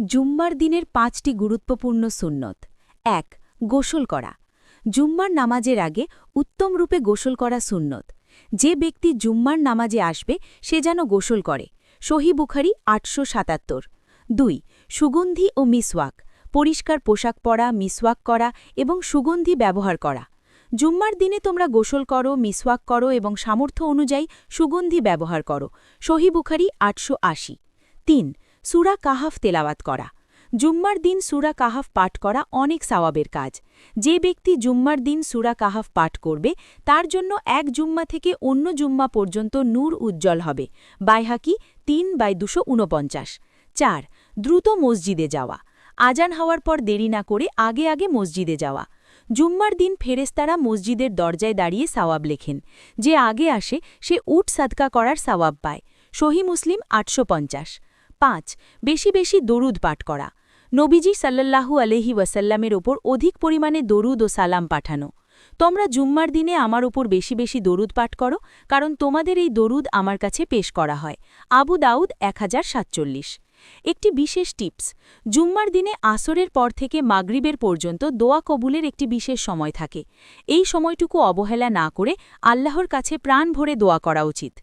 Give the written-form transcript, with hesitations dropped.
জুম্মার দিনের ৫টি গুরুত্বপূর্ণ সুন্নত। ১. গোসল করা। জুম্মার নামাজের আগে উত্তমরূপে গোসল করা সুন্নত। যে ব্যক্তি জুম্মার নামাজে আসবে সে যেন গোসল করে। সহিহ বুখারী ৮৭৭। ২. সুগন্ধি ও মিসওয়াক। পরিষ্কার পোশাক পরা, মিসওয়াক করা এবং সুগন্ধি ব্যবহার করা। জুম্মার দিনে তোমরা গোসল করো, মিসওয়াক করো এবং সামর্থ্য অনুযায়ী সুগন্ধি ব্যবহার করো। সহিহ বুখারী ৮৮০। ৩. সূরা কাহাফ তেলাওয়াত করা। জুম্মার দিন সূরা কাহাফ পাঠ করা অনেক সওয়াবের কাজ। যে ব্যক্তি জুম্মার দিন সূরা কাহাফ পাঠ করবে তার জন্য এক জুম্মা থেকে অন্য জুম্মা পর্যন্ত নূর উজ্জ্বল হবে। বাইহাকি ৩/২৪৯। ৪. দ্রুত মসজিদে যাওয়া। আজান হওয়ার পর দেরি না করে আগে আগে মসজিদে যাওয়া। জুম্মার দিন ফেরেশতারা মসজিদের দরজায় দাঁড়িয়ে সওয়াব লেখেন। যে আগে আসে সে উট সাদকা করার সওয়াব পায়। সহিহ মুসলিম ৮৫০। ৫. বেশি বেশি দরুদ পাঠ করা। নবীজি সাল্লাল্লাহু আলাইহি ওয়াসাল্লামের ওপর অধিক পরিমাণে দরুদ ও সালাম পাঠানো। তোমরা জুম্মার দিনে আমার ওপর বেশি বেশি দরুদ পাঠ করো, কারণ তোমাদের এই দরুদ আমার কাছে পেশ করা হয়। আবু দাউদ ১০৪৭। একটি বিশেষ টিপস। জুম্মার দিনে আসরের পর থেকে মাগরিবের পর্যন্ত দোয়া কবুলের একটি বিশেষ সময় থাকে। এই সময়টুকু অবহেলা না করে আল্লাহর কাছে প্রাণ ভরে দোয়া করা উচিত।